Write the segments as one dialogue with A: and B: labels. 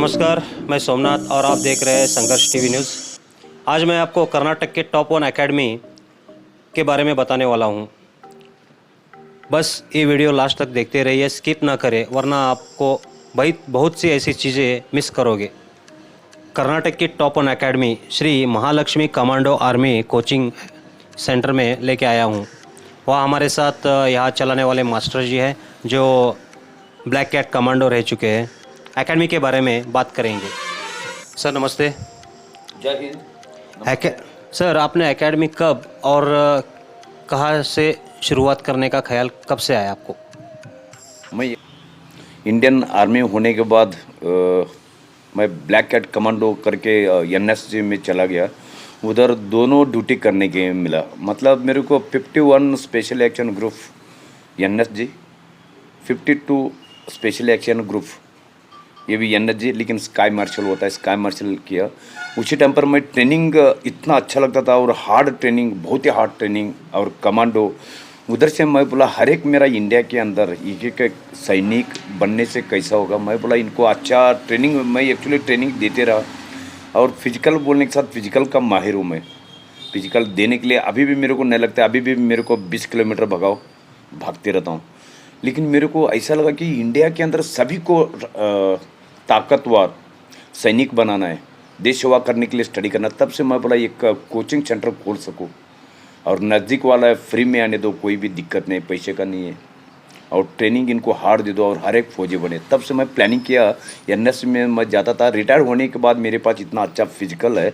A: नमस्कार, मैं सोमनाथ और आप देख रहे हैं संघर्ष टीवी न्यूज़। आज मैं आपको कर्नाटक के टॉप 1 एकेडमी के बारे में बताने वाला हूं। बस ये वीडियो लास्ट तक देखते रहिए, स्किप ना करें, वरना आपको बहुत सी ऐसी चीज़ें मिस करोगे। कर्नाटक की top 1 academy Shri Mahalakshmi commando army coaching centre में लेके आया हूं। वह हमारे साथ यहाँ चलाने वाले मास्टर जी हैं जो ब्लैक कैट कमांडो रह चुके हैं। एकेडमी के बारे में बात करेंगे। सर नमस्ते।
B: जय हिंद।
A: सर आपने एकेडमी कब और कहाँ से शुरुआत करने का ख्याल कब से आया आपको?
B: मैं इंडियन आर्मी होने के बाद मैं ब्लैक कैट कमांडो करके एनएसजी में चला गया। उधर दोनों ड्यूटी करने के मिला, मतलब मेरे को 51 special action group NSG, 52 special action group ये भी एनएसजी, लेकिन स्काई मार्शल होता है, स्काई मार्शल किया। उसी टाइम पर मैं ट्रेनिंग इतना अच्छा लगता था और हार्ड ट्रेनिंग, बहुत ही हार्ड ट्रेनिंग और कमांडो। उधर से मैं बोला हर एक मेरा इंडिया के अंदर एक एक सैनिक बनने से कैसा होगा। मैं बोला इनको अच्छा ट्रेनिंग, मैं एक्चुअली ट्रेनिंग देते रहा और फिजिकल बोलने के साथ फिजिकल का माहिर हूँ मैं। फिजिकल देने के लिए अभी भी मेरे को नहीं लगता, अभी भी मेरे को 20 किलोमीटर भागते रहता हूँ। लेकिन मेरे को ऐसा लगा कि इंडिया के अंदर सभी को ताकतवर सैनिक बनाना है, देश सेवा करने के लिए स्टडी करना। तब से मैं बोला एक कोचिंग सेंटर खोल सकूँ और नज़दीक वाला है, फ्री में आने दो, कोई भी दिक्कत नहीं, पैसे का नहीं है, और ट्रेनिंग इनको हार्ड दे दो और हर एक फौजी बने। तब से मैं प्लानिंग किया, एनएस में मैं जाता था। रिटायर होने के बाद मेरे पास इतना अच्छा फिजिकल है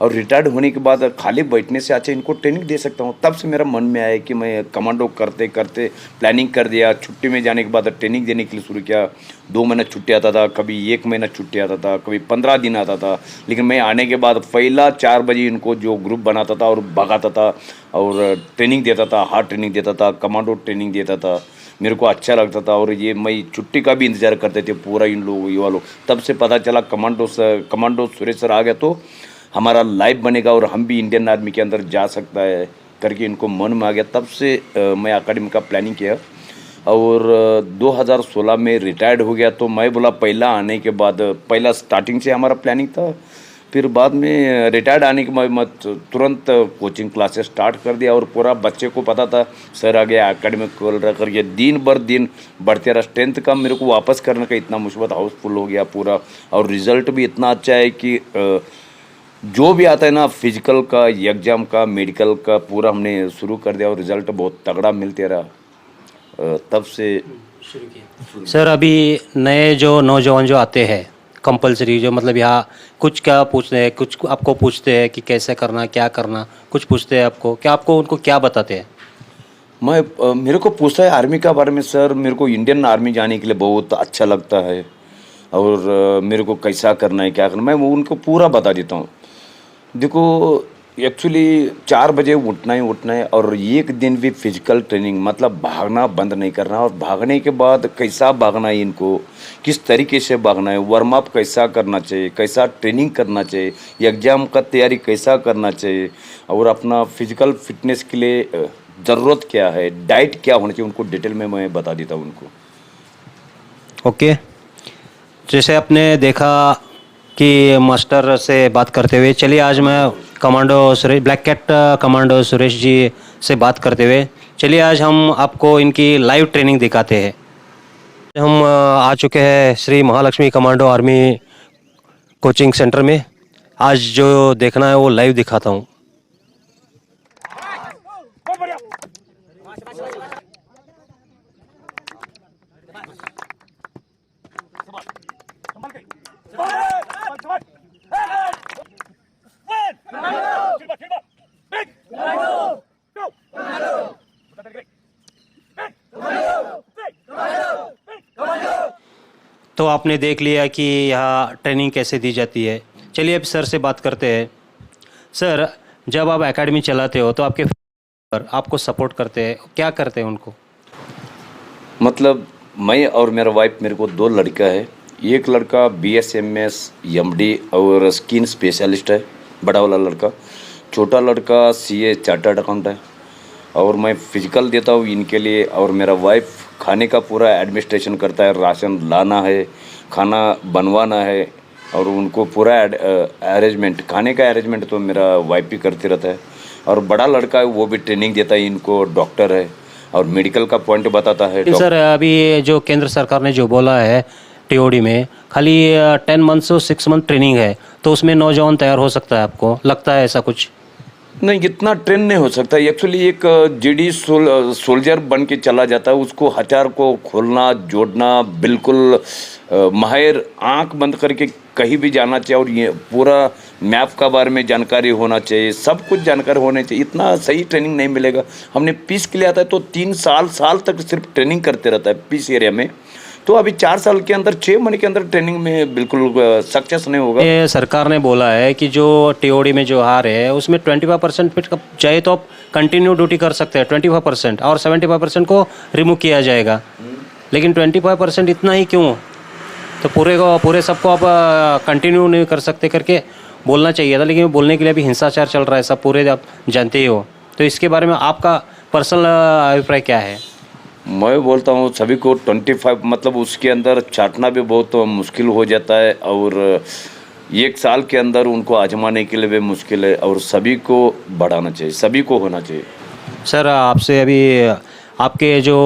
B: और रिटायर्ड होने के बाद खाली बैठने से अच्छा इनको ट्रेनिंग दे सकता हूँ। तब से मेरा मन में आया कि मैं कमांडो करते करते प्लानिंग कर दिया। छुट्टी में जाने के बाद ट्रेनिंग देने के लिए शुरू किया। 2 महीना छुट्टी आता था, कभी 1 महीना छुट्टी आता था, कभी 15 दिन आता था। लेकिन मैं आने के बाद पहला 4 बजे इनको जो ग्रुप बनाता था और भगाता था और ट्रेनिंग देता था, हार्ड ट्रेनिंग देता था, कमांडो ट्रेनिंग देता था। मेरे को अच्छा लगता था और ये मैं छुट्टी का भी इंतज़ार करते थे पूरा इन लोग युवा लोग। तब से पता चला कमांडो सुरेश सर आ गया तो हमारा लाइफ बनेगा और हम भी इंडियन आर्मी के अंदर जा सकता है करके इनको मन में आ गया। तब से मैं अकेडमी का प्लानिंग किया और 2016 में रिटायर्ड हो गया। तो मैं बोला पहला आने के बाद, पहला स्टार्टिंग से हमारा प्लानिंग था, फिर बाद में रिटायर्ड आने के बाद मैं तुरंत कोचिंग क्लासेस स्टार्ट कर दिया और पूरा बच्चे को पता था सर आ गया अकेडमी खोल रहा करके। दिन भर दिन बढ़ते रहा। स्ट्रेंथ का मेरे को वापस करने का इतना मुसीबत हाउसफुल हो गया पूरा, और रिज़ल्ट भी इतना अच्छा है कि जो भी आता है ना, फिजिकल का, एग्जाम का, मेडिकल का, पूरा हमने शुरू कर दिया और रिज़ल्ट बहुत तगड़ा मिलते रहा। तब से
A: शुरू किया। सर अभी नए जो नौजवान जो आते हैं कंपलसरी, जो मतलब यहाँ कुछ क्या पूछते हैं, कुछ आपको पूछते हैं कि कैसे करना, क्या करना, कुछ पूछते हैं आपको, क्या आपको उनको क्या बताते हैं?
B: मेरे को पूछता है आर्मी का बारे में, सर मेरे को इंडियन आर्मी जाने के लिए बहुत अच्छा लगता है और मेरे को कैसा करना है, क्या करना, मैं उनको पूरा बता देता हूँ। देखो एक्चुअली 4 बजे उठना है और एक दिन भी फिजिकल ट्रेनिंग, मतलब भागना बंद नहीं करना। और भागने के बाद कैसा भागना है, इनको किस तरीके से भागना है, वार्म अप कैसा करना चाहिए, कैसा ट्रेनिंग करना चाहिए, एग्ज़ाम का तैयारी कैसा करना चाहिए, और अपना फिजिकल फिटनेस के लिए ज़रूरत क्या है, डाइट क्या होना चाहिए, उनको डिटेल में मैं बता देता हूँ उनको।
A: ओके, जैसे आपने देखा कि मास्टर से बात करते हुए, चलिए आज मैं black cat commando Suresh ji से बात करते हुए, चलिए आज हम आपको इनकी लाइव ट्रेनिंग दिखाते हैं। हम आ चुके हैं Shri Mahalakshmi commando army coaching centre में। आज जो देखना है वो लाइव दिखाता हूँ। तो आपने देख लिया कि यहाँ ट्रेनिंग कैसे दी जाती है। चलिए अब सर से बात करते हैं। सर जब आप एकेडमी चलाते हो तो आपके आपको सपोर्ट करते हैं, क्या करते हैं उनको?
B: मतलब मैं और मेरा वाइफ, मेरे को 2 लड़का है। एक लड़का BSMS MD और स्किन स्पेशलिस्ट है, बड़ा वाला लड़का। छोटा लड़का CA चार्टर्ड अकाउंट है। और मैं फिजिकल देता हूँ इनके लिए। और मेरा वाइफ खाने का पूरा एडमिनिस्ट्रेशन करता है, राशन लाना है, खाना बनवाना है, और उनको पूरा अरेंजमेंट, खाने का अरेंजमेंट तो मेरा वाइफ भी करते रहता है। और बड़ा लड़का है वो भी ट्रेनिंग देता है इनको, डॉक्टर है और मेडिकल का पॉइंट बताता है।
A: लेकिन सर अभी जो केंद्र सरकार ने जो बोला है टीओडी में खाली 10 मंथ्स और 6 मंथ ट्रेनिंग है, तो उसमें नौजवान तैयार हो सकता है, आपको लगता है ऐसा कुछ?
B: नहीं, इतना ट्रेन नहीं हो सकता एक्चुअली। एक जीडी सोल्जर बन के चला जाता है, उसको हथियार को खोलना जोड़ना बिल्कुल माहिर, आंख बंद करके कहीं भी जाना चाहिए, और ये पूरा मैप का बारे में जानकारी होना चाहिए, सब कुछ जानकारी होनी चाहिए। इतना सही ट्रेनिंग नहीं मिलेगा। हमने पीस के लिए आता है तो 3 साल तक सिर्फ ट्रेनिंग करते रहता है पीस एरिया में। तो अभी 4 साल के अंदर, 6 महीने के अंदर ट्रेनिंग में बिल्कुल सक्सेस नहीं होगा।
A: ये सरकार ने बोला है कि जो टीओडी में जो हार है उसमें 25% पे चाहिए तो आप कंटिन्यू ड्यूटी कर सकते हैं 25%, और 75% को रिमूव किया जाएगा। लेकिन 25% इतना ही क्यों? तो पूरे सबको आप कंटिन्यू नहीं कर सकते करके बोलना चाहिए था, लेकिन बोलने के लिए अभी हिंसाचार चल रहा है, सब पूरे आप जानते ही हो। तो इसके बारे में आपका पर्सनल अभिप्राय क्या है?
B: मैं बोलता हूँ सभी को 25, मतलब उसके अंदर चाटना भी बहुत मुश्किल हो जाता है, और 1 साल के अंदर उनको आजमाने के लिए भी मुश्किल है, और सभी को बढ़ाना चाहिए, सभी को होना चाहिए।
A: सर आपसे अभी आपके जो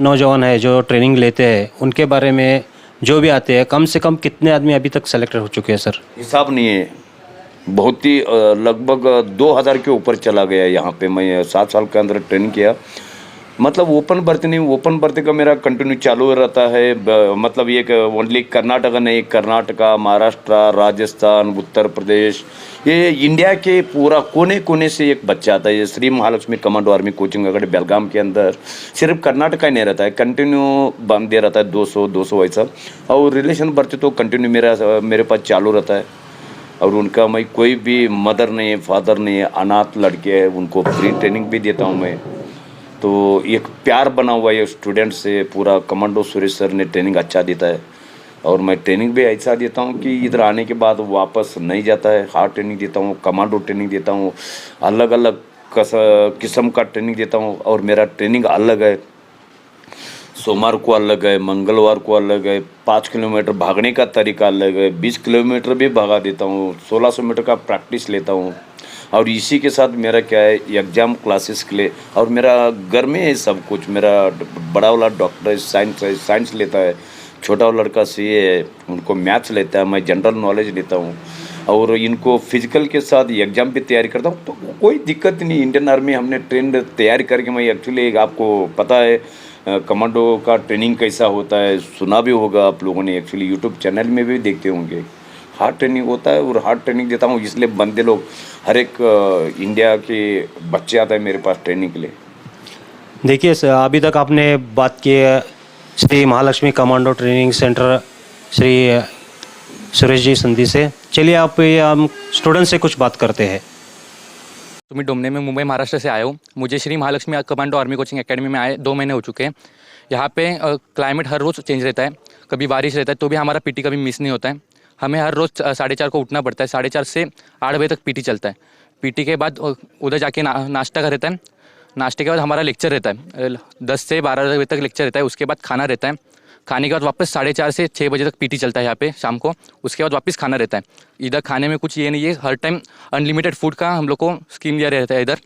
A: नौजवान है जो ट्रेनिंग लेते हैं उनके बारे में जो भी आते हैं, कम से कम कितने आदमी अभी तक सेलेक्टेड हो चुके हैं सर?
B: हिसाब नहीं है, बहुत ही लगभग 2000 के ऊपर चला गया। यहाँ पे मैं 7 साल के अंदर ट्रेनिंग किया। मतलब ओपन भर्ती नहीं, ओपन भर्ती का मेरा कंटिन्यू चालू रहता है। मतलब ये ओनली कर्नाटका नहीं, कर्नाटका, महाराष्ट्र, राजस्थान, उत्तर प्रदेश, ये इंडिया के पूरा कोने कोने से एक बच्चा आता है। ये Shri Mahalakshmi commando army coaching अगर बेलगाम के अंदर सिर्फ कर्नाटका ही नहीं रहता है, कंटिन्यू बम दे रहता है 200 ऐसा। और रिलेशन भर्ती तो कंटिन्यू मेरे पास चालू रहता है। और उनका मैं कोई भी मदर नहीं है, फादर नहीं है, अनाथ लड़के हैं, उनको फ्री ट्रेनिंग भी देता हूँ मैं। तो एक प्यार बना हुआ है स्टूडेंट से पूरा। कमांडो सुरेश सर ने ट्रेनिंग अच्छा देता है, और मैं ट्रेनिंग भी ऐसा देता हूँ कि इधर आने के बाद वापस नहीं जाता है। हार्ड ट्रेनिंग देता हूँ, कमांडो ट्रेनिंग देता हूँ, अलग अलग किस्म का ट्रेनिंग देता हूँ। और मेरा ट्रेनिंग अलग है, सोमवार को अलग है, मंगलवार को अलग है, 5 किलोमीटर भागने का तरीका अलग है, 20 किलोमीटर भी भगा देता हूँ, 1600 मीटर का प्रैक्टिस लेता हूँ। और इसी के साथ मेरा क्या है, एग्जाम क्लासेस के लिए, और मेरा घर में है सब कुछ। मेरा बड़ा वाला डॉक्टर है, साइंस लेता है, छोटा वाला लड़का सीए है, उनको मैथ्स लेता है, मैं जनरल नॉलेज लेता हूँ। और इनको फिजिकल के साथ एग्जाम भी तैयारी करता हूँ। तो कोई दिक्कत नहीं। इंडियन आर्मी हमने ट्रेन तैयारी करके, मैं एक्चुअली आपको पता है कमांडो का ट्रेनिंग कैसा होता है, सुना भी होगा आप लोगों ने, एक्चुअली यूट्यूब चैनल में भी देखते होंगे। हार्ड ट्रेनिंग होता है, और हार्ड ट्रेनिंग देता हूँ, इसलिए बंदे लोग हर एक इंडिया के बच्चे आते हैं मेरे पास ट्रेनिंग के लिए।
A: देखिए सर, अभी तक आपने बात की है Shri Mahalakshmi commando training centre Shri Suresh ji Sandhi से। चलिए आप हम स्टूडेंट से कुछ बात करते हैं।
C: सुमित डोमने में मुंबई महाराष्ट्र से आया हूँ। मुझे Shri Mahalakshmi commando army coaching academy में आए 2 महीने हो चुके हैं। यहाँ पे क्लाइमेट हर रोज़ चेंज रहता है, कभी बारिश रहता है तो भी हमारा पीटी कभी मिस नहीं होता है। हमें हर रोज़ 4:30 को उठना पड़ता है, 4:30 से 8 बजे तक पीटी चलता है। पीटी के बाद उधर जाके नाश्ता का रहता है, नाश्ते के बाद हमारा लेक्चर रहता है, 10 से 12 बजे तक लेक्चर रहता है। उसके बाद खाना रहता है, खाने के बाद वापस 4:30 से 6 बजे तक पीटी चलता है यहाँ पे शाम को। उसके बाद वापस खाना रहता है। इधर खाने में कुछ ये नहीं है, हर टाइम अनलिमिटेड फूड का हम लोग को स्कीम दिया रहता है। इधर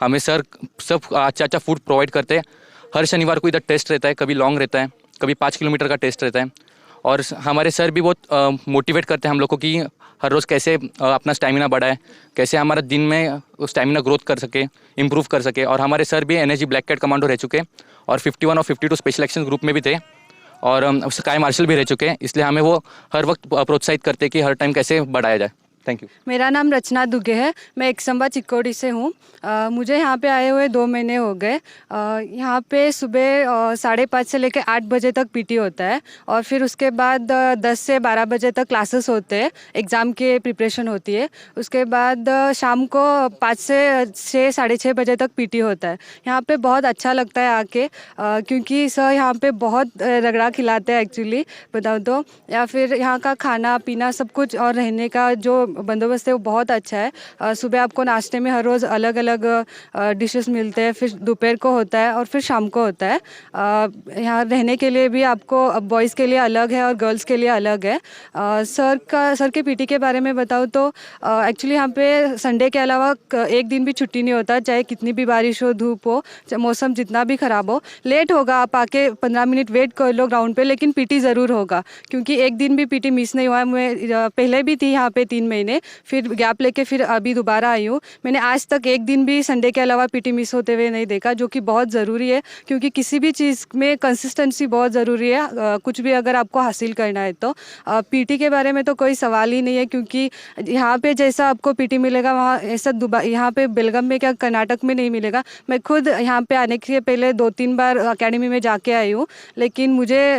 C: हमें सर सब अच्छा फूड प्रोवाइड करते हैं। हर शनिवार को इधर टेस्ट रहता है, कभी लॉन्ग रहता है, कभी 5 किलोमीटर का टेस्ट रहता है। और हमारे सर भी बहुत मोटिवेट करते हैं हम लोग को कि हर रोज़ कैसे अपना स्टैमिना बढ़ाए, कैसे हमारा दिन में स्टैमिना ग्रोथ कर सके, इम्प्रूव कर सके। और हमारे सर भी एनएसजी ब्लैक कैट कमांडो रह चुके, और 51 और 52 स्पेशल एक्शन ग्रुप में भी थे, और स्काई मार्शल भी रह चुके हैं। इसलिए हमें वो हर वक्त प्रोत्साहित करते हैं कि हर टाइम कैसे बढ़ाया जाए। Thank you.
D: मेरा नाम रचना दुगे है, मैं एकसंबा चिक्कोडी से हूँ। मुझे यहाँ पे आए हुए 2 महीने हो गए। यहाँ पे सुबह 5:30 से लेकर 8 बजे तक पीटी होता है, और फिर उसके बाद 10 से 12 बजे तक क्लासेस होते हैं, एग्ज़ाम के प्रिपरेशन होती है। उसके बाद शाम को 5 से 6, 6:30 बजे तक पीटी होता है। यहाँ पे बहुत अच्छा लगता है आके, क्योंकि सर यहाँ पे बहुत रगड़ा खिलाते हैं एक्चुअली बताऊँ तो। या फिर यहाँ का खाना पीना सब कुछ और रहने का जो बंदोबस्त है वो बहुत अच्छा है। सुबह आपको नाश्ते में हर रोज़ अलग अलग डिशेस मिलते हैं, फिर दोपहर को होता है और फिर शाम को होता है। यहाँ रहने के लिए भी आपको बॉयज़ के लिए अलग है और गर्ल्स के लिए अलग है। सर के पीटी के बारे में बताऊँ तो एक्चुअली यहाँ पे संडे के अलावा एक दिन भी छुट्टी नहीं होता, चाहे कितनी भी बारिश हो, धूप हो, चाहे मौसम जितना भी ख़राब हो। लेट होगा, आप आके 15 मिनट वेट कर लो ग्राउंड पे, लेकिन पीटी ज़रूर होगा, क्योंकि एक दिन भी पीटी मिस नहीं हुआ है। मैं पहले भी थी यहाँ पे 3 महीने, फिर गैप लेके फिर अभी दोबारा आई हूँ। मैंने आज तक एक दिन भी संडे के अलावा पीटी मिस होते हुए नहीं देखा, जो कि बहुत ज़रूरी है, क्योंकि किसी भी चीज़ में कंसिस्टेंसी बहुत ज़रूरी है, कुछ भी अगर आपको हासिल करना है तो। पीटी के बारे में तो कोई सवाल ही नहीं है, क्योंकि यहाँ पे जैसा आपको पीटी मिलेगा वहाँ ऐसा यहाँ पे बेलगाम में क्या कर्नाटक में नहीं मिलेगा। मैं खुद यहाँ पे आने के पहले 2-3 बार एकेडमी में जाके आई हूँ, लेकिन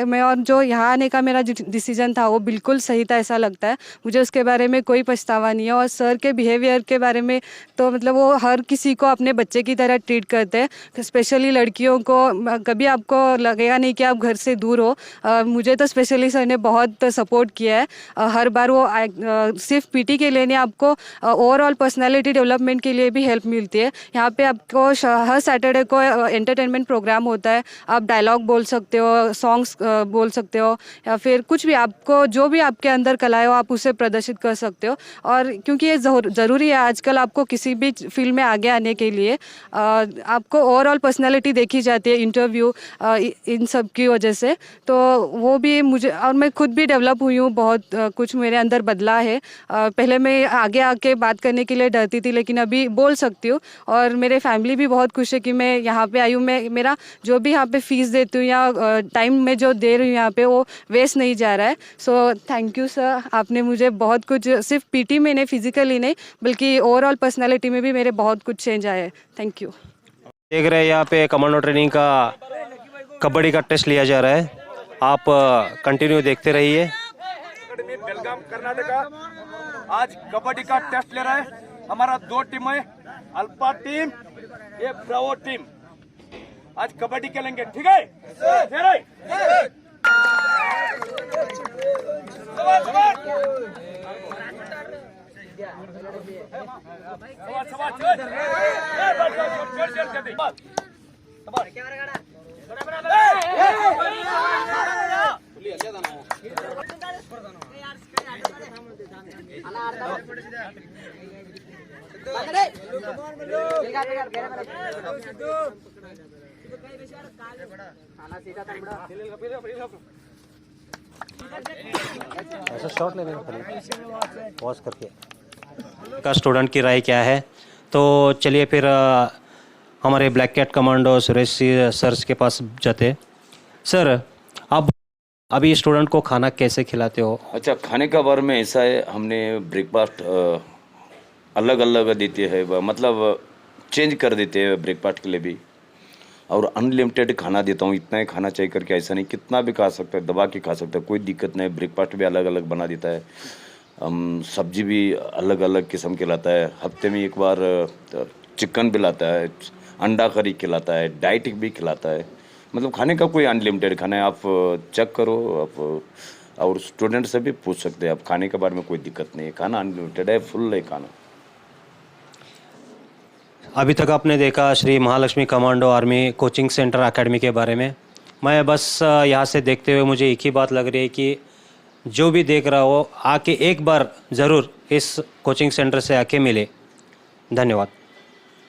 D: मैं और जो यहाँ आने का मेरा डिसीजन था वो बिल्कुल सही था, ऐसा लगता है मुझे। उसके बारे में कोई पछतावा नहीं है। और सर के बिहेवियर के बारे में तो मतलब वो हर किसी को अपने बच्चे की तरह ट्रीट करते हैं, स्पेशली लड़कियों को। कभी आपको लगेगा नहीं कि आप घर से दूर हो। मुझे तो स्पेशली सर ने बहुत सपोर्ट किया है। हर बार वो सिर्फ पीटी के लिए नहीं, आपको ओवरऑल पर्सनालिटी डेवलपमेंट के लिए भी हेल्प मिलती है। यहाँ पे आपको हर सैटरडे को एंटरटेनमेंट प्रोग्राम होता है, आप डायलॉग बोल सकते हो, सॉन्ग्स बोल सकते हो, या फिर कुछ भी आपको जो भी आपके अंदर कला है वो आप उसे प्रदर्शित कर सकते हो। और क्योंकि ये ज़रूरी है आजकल, आपको किसी भी फील्ड में आगे आने के लिए आपको ओवरऑल पर्सनालिटी देखी जाती है, इंटरव्यू इन सब की वजह से। तो वो भी मुझे, और मैं खुद भी डेवलप हुई हूँ, बहुत कुछ मेरे अंदर बदला है। पहले मैं आगे आके बात करने के लिए डरती थी, लेकिन अभी बोल सकती हूँ। और मेरे फैमिली भी बहुत खुश है कि मैं यहाँ पे आई हूँ। मेरा जो भी यहाँ पे फीस देती हूँ या टाइम में जो दे रही हूँ यहाँ पे, वो वेस्ट नहीं जा रहा है। सो थैंक यू सर, आपने मुझे बहुत कुछ, सिर्फ पीटी में नहीं, फिजिकली नहीं, बल्कि ओवरऑल पर्सनालिटी में भी मेरे बहुत कुछ चेंज आए हैं। Thank you.
A: देख रहे हैं यहाँ पे कमांडो ट्रेनिंग का कबड्डी का टेस्ट लिया जा रहा है। आप कंटिन्यू देखते रहिए।
E: बेलगाम कर्नाटका आज कबड्डी का टेस्ट ले रहा है। हमारा 2 टीम है, अल्फा टीम, ये ब्रावो टीम। आज कबड्डी खेलेंगे, ठीक है?
A: ऐसा शॉट ले लेना खाली पॉज करके। का स्टूडेंट की राय क्या है, तो चलिए फिर हमारे black cat commando Suresh sir के पास जाते। सर, आप अभी स्टूडेंट को खाना कैसे खिलाते हो?
B: अच्छा, खाने का बारे में ऐसा है, हमने ब्रेकफास्ट अलग अलग देते हैं, मतलब चेंज कर देते हैं ब्रेकफास्ट के लिए भी। और अनलिमिटेड खाना देता हूँ, इतना ही खाना चाहिए करके ऐसा नहीं, कितना भी खा सकता है, दबा के खा सकता है, कोई दिक्कत नहीं। ब्रेकफास्ट भी अलग अलग बना देता है, सब्जी भी अलग अलग किस्म के लाता है। हफ्ते में एक बार चिकन भी लाता है, अंडा करी खिलाता है, डाइट भी खिलाता है। मतलब खाने का कोई अनलिमिटेड खाना है, आप चेक करो आप, और स्टूडेंट से भी पूछ सकते हैं आप। खाने के बारे में कोई दिक्कत नहीं है, खाना अनलिमिटेड है, फुल है खाना।
A: अभी तक आपने देखा Shri Mahalakshmi commando army coaching centre academy के बारे में। मैं बस यहाँ से देखते हुए मुझे एक ही बात लग रही है कि जो भी देख रहा हो आके एक बार ज़रूर इस कोचिंग सेंटर से आके मिले। धन्यवाद।